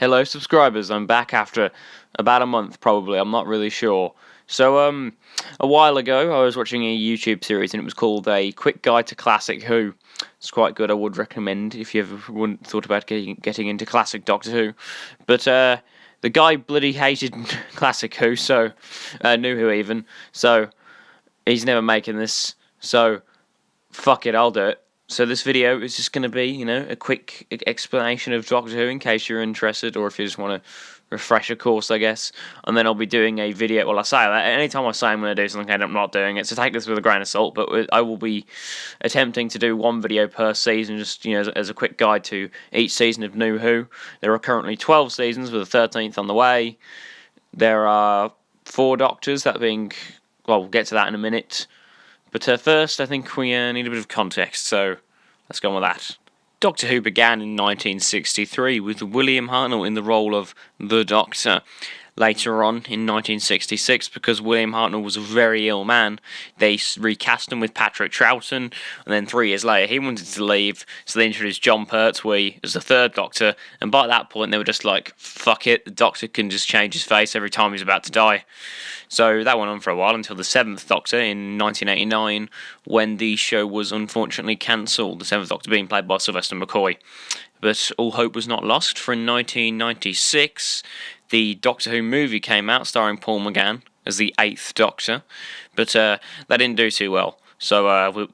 Hello, subscribers. I'm back after about a month, probably. I'm not really sure. So, a while ago, I was watching a YouTube series, and it was called A Quick Guide to Classic Who. It's quite good. I would recommend if you ever wouldn't thought about getting into classic Doctor Who. But the guy bloody hated classic Who, so New Who even. So he's never making this. So fuck it, I'll do it. So this video is just going to be, a quick explanation of Doctor Who in case you're interested, or if you just want to refresh a course, I guess. And then I'll be doing a video. Well, I say that anytime I say I'm going to do something, I'm not doing it. So take this with a grain of salt. But I will be attempting to do one video per season, just as a quick guide to each season of New Who. There are currently 12 seasons, with the 13th on the way. There are 4 Doctors, that being. Well, we'll get to that in a minute. But first, I think we need a bit of context, so let's go on with that. Doctor Who began in 1963 with William Hartnell in the role of the Doctor. Later on, in 1966, because William Hartnell was a very ill man, they recast him with Patrick Troughton, and then 3 years later he wanted to leave, so they introduced Jon Pertwee as the 3rd Doctor, and by that point they were just like, fuck it, the Doctor can just change his face every time he's about to die. So that went on for a while until the 7th Doctor in 1989, when the show was unfortunately cancelled, the 7th Doctor being played by Sylvester McCoy. But all hope was not lost, for in 1996, the Doctor Who movie came out, starring Paul McGann as the 8th Doctor, but that didn't do too well. So,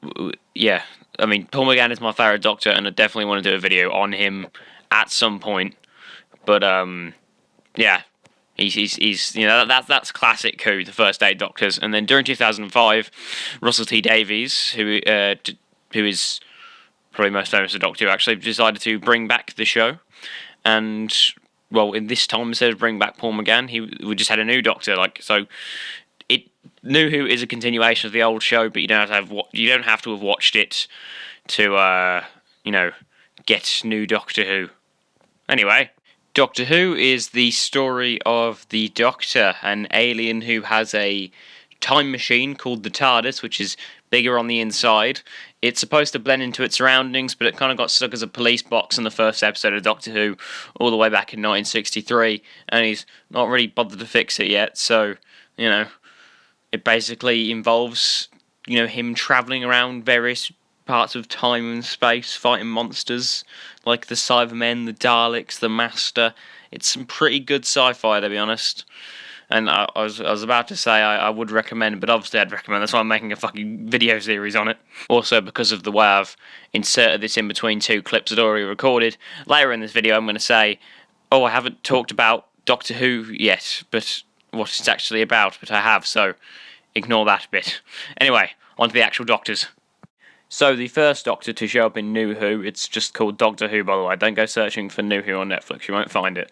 yeah, I mean, Paul McGann is my favourite Doctor, and I definitely want to do a video on him at some point. But, yeah, he's that's classic Who, the first 8 Doctors. And then during 2005, Russell T Davies, who is probably most famous for Doctor Who, actually decided to bring back the show, and well, in this time, instead of bringing back Paul McGann, we just had a new Doctor. New Who is a continuation of the old show, but you don't have to have watched it to get new Doctor Who. Anyway, Doctor Who is the story of the Doctor, an alien who has a time machine called the TARDIS, which is bigger on the inside. It's supposed to blend into its surroundings, but it kind of got stuck as a police box in the first episode of Doctor Who all the way back in 1963, and he's not really bothered to fix it yet. So, it basically involves, him travelling around various parts of time and space, fighting monsters like the Cybermen, the Daleks, the Master. It's some pretty good sci-fi, to be honest. And I was about to say I would recommend, but obviously I'd recommend. That's why I'm making a fucking video series on it. Also, because of the way I've inserted this in between 2 clips I'd already recorded, later in this video I'm going to say, oh, I haven't talked about Doctor Who yet, but what it's actually about, but I have, so ignore that bit. Anyway, on to the actual Doctors. So, the first Doctor to show up in New Who, it's just called Doctor Who, by the way. Don't go searching for New Who on Netflix, you won't find it.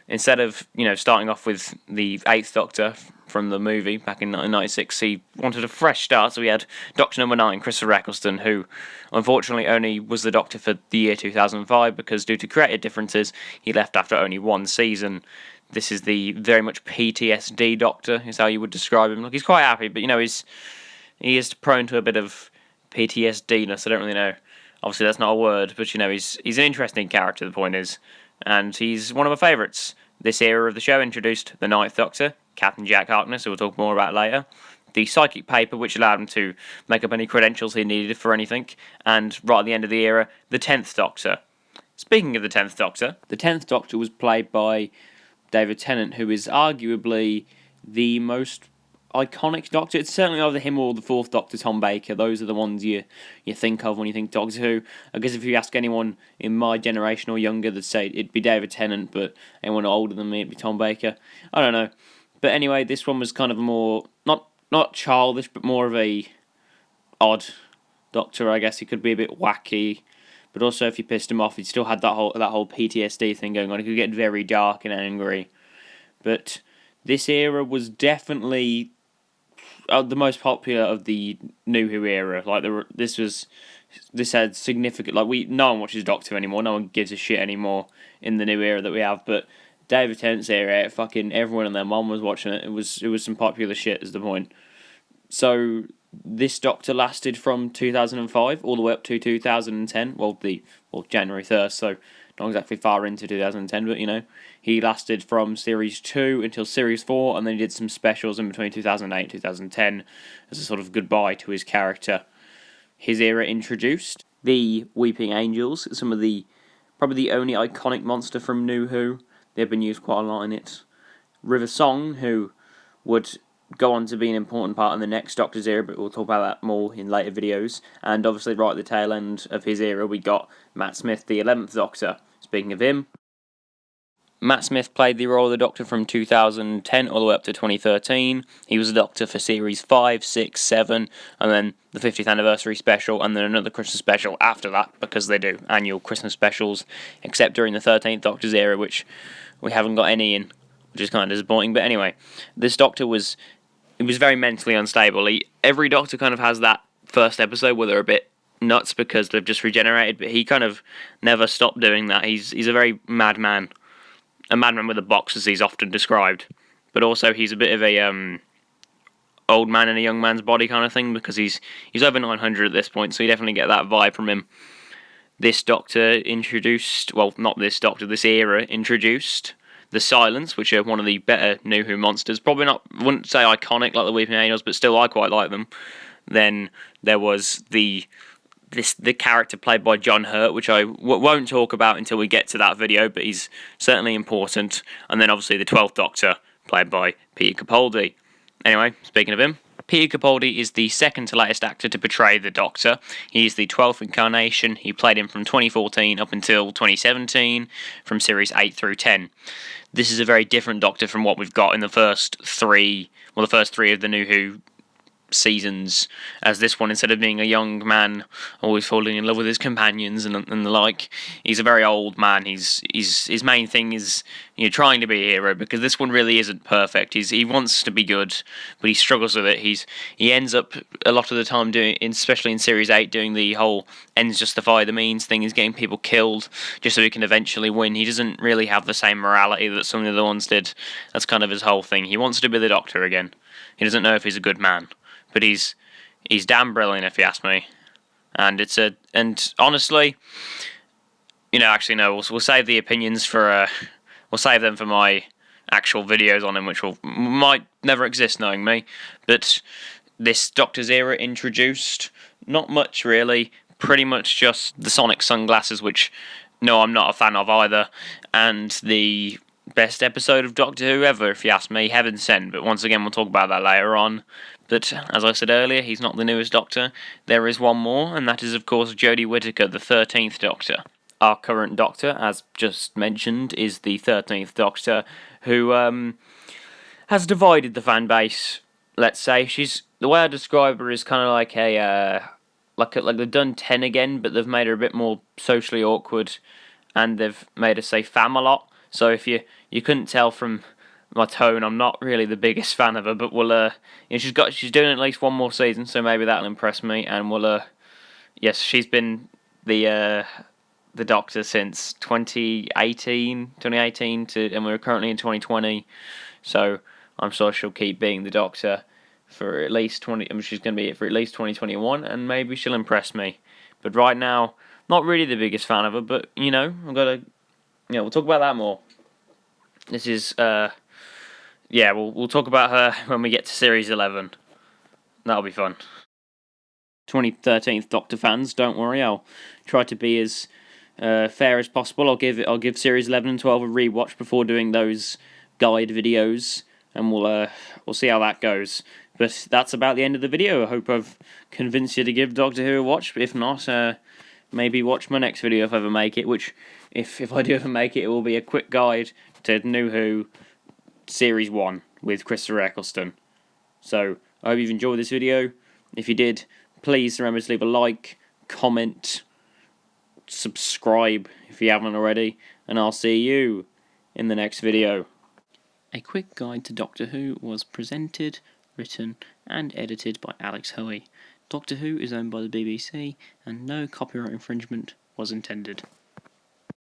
Instead of, starting off with the 8th Doctor from the movie back in 1996, he wanted a fresh start, so we had Doctor Number 9, Christopher Eccleston, who unfortunately only was the Doctor for the year 2005, because due to creative differences, he left after only 1 season. This is the very much PTSD Doctor, is how you would describe him. Look, he's quite happy, but, he is prone to a bit of PTSD-ness. I don't really know. Obviously, that's not a word, but, he's an interesting character, the point is. And he's one of my favourites. This era of the show introduced the 9th Doctor, Captain Jack Harkness, who we'll talk more about later, the psychic paper, which allowed him to make up any credentials he needed for anything, and right at the end of the era, the 10th Doctor. Speaking of the 10th Doctor was played by David Tennant, who is arguably the most iconic Doctor. It's certainly either him or the 4th Doctor, Tom Baker. Those are the ones you think of when you think Doctor Who. I guess if you ask anyone in my generation or younger, they'd say it'd be David Tennant, but anyone older than me, it'd be Tom Baker. I don't know. But anyway, this one was kind of more, not childish, but more of a odd Doctor, I guess. He could be a bit wacky, but also if you pissed him off, he still had that whole PTSD thing going on. He could get very dark and angry. But this era was definitely the most popular of the New Who era. This had significant, no one watches Doctor anymore, no one gives a shit anymore in the new era that we have, but David Tennant's era, fucking everyone and their mom was watching it. It was some popular shit, is the point. So This Doctor lasted from 2005 all the way up to 2010. Well, January 1st, so not exactly far into 2010, but he lasted from Series 2 until Series 4, and then he did some specials in between 2008 and 2010 as a sort of goodbye to his character. His era introduced the Weeping Angels, probably the only iconic monster from New Who. They've been used quite a lot in it. River Song, who would go on to be an important part in the next Doctor's era, but we'll talk about that more in later videos. And obviously, right at the tail end of his era, we got Matt Smith, the 11th Doctor. Speaking of him, Matt Smith played the role of the Doctor from 2010 all the way up to 2013. He was the Doctor for Series 5, 6, 7, and then the 50th anniversary special, and then another Christmas special after that, because they do annual Christmas specials, except during the 13th Doctor's era, which we haven't got any in, which is kind of disappointing. But anyway, this Doctor was very mentally unstable. Every Doctor kind of has that first episode where they're a bit nuts because they've just regenerated, but he kind of never stopped doing that. He's a very madman. A madman with a box, as he's often described. But also he's a bit of a old man in a young man's body kind of thing, because he's over 900 at this point, so you definitely get that vibe from him. This Doctor introduced, well, not this Doctor, this era introduced the Silence, which are one of the better New Who monsters. Probably not, wouldn't say iconic like the Weeping Angels, but still I quite like them. Then there was the character played by John Hurt, which I won't talk about until we get to that video, but he's certainly important. And then obviously the 12th Doctor, played by Peter Capaldi. Anyway, speaking of him, Peter Capaldi is the second to latest actor to portray the Doctor. He is the 12th incarnation. He played him from 2014 up until 2017, from Series 8 through 10. This is a very different Doctor from what we've got in the first three of the New Who seasons, as this one, instead of being a young man always falling in love with his companions and the like, he's a very old man. His main thing is trying to be a hero, because this one really isn't perfect. He wants to be good, but he struggles with it. He ends up a lot of the time doing, especially in Series 8, doing the whole ends justify the means thing. He's getting people killed just so he can eventually win. He doesn't really have the same morality that some of the other ones did. That's kind of his whole thing. He wants to be the Doctor again. He doesn't know if he's a good man, but he's damn brilliant, if you ask me. And honestly, actually no, we'll save the opinions for we'll save them for my actual videos on him, which might never exist, knowing me. But this Doctor's era introduced not much really, pretty much just the sonic sunglasses, which no, I'm not a fan of either, and the best episode of Doctor Who ever, if you ask me, Heaven Sent. But once again, we'll talk about that later on. But as I said earlier, he's not the newest Doctor. There is one more, and that is, of course, Jodie Whittaker, the 13th Doctor. Our current Doctor, as just mentioned, is the 13th Doctor, who has divided the fan base. Let's say the way I describe her is kind of like like they've done 10 again, but they've made her a bit more socially awkward, and they've made her say fam a lot. So if you couldn't tell from my tone, I'm not really the biggest fan of her, but she's doing at least one more season, so maybe that'll impress me, and yes, she's been the Doctor since 2018, and we're currently in 2020, so I'm sure she'll keep being the Doctor for at least she's going to be it for at least 2021, and maybe she'll impress me. But right now, not really the biggest fan of her, but I've got to, we'll talk about that more. This is we'll talk about her when we get to Series 11. That'll be fun. 2013th Doctor fans, don't worry, I'll try to be as fair as possible. I'll give Series 11 and 12 a rewatch before doing those guide videos, and we'll see how that goes. But that's about the end of the video. I hope I've convinced you to give Doctor Who a watch. If not, maybe watch my next video if I ever make it, which, if I do ever make it, it will be a quick guide to New Who Series 1 with Christopher Eccleston. So, I hope you've enjoyed this video. If you did, please remember to leave a like, comment, subscribe if you haven't already, and I'll see you in the next video. A quick guide to Doctor Who was presented, written, and edited by Alex Hoey. Doctor Who is owned by the BBC, and no copyright infringement was intended.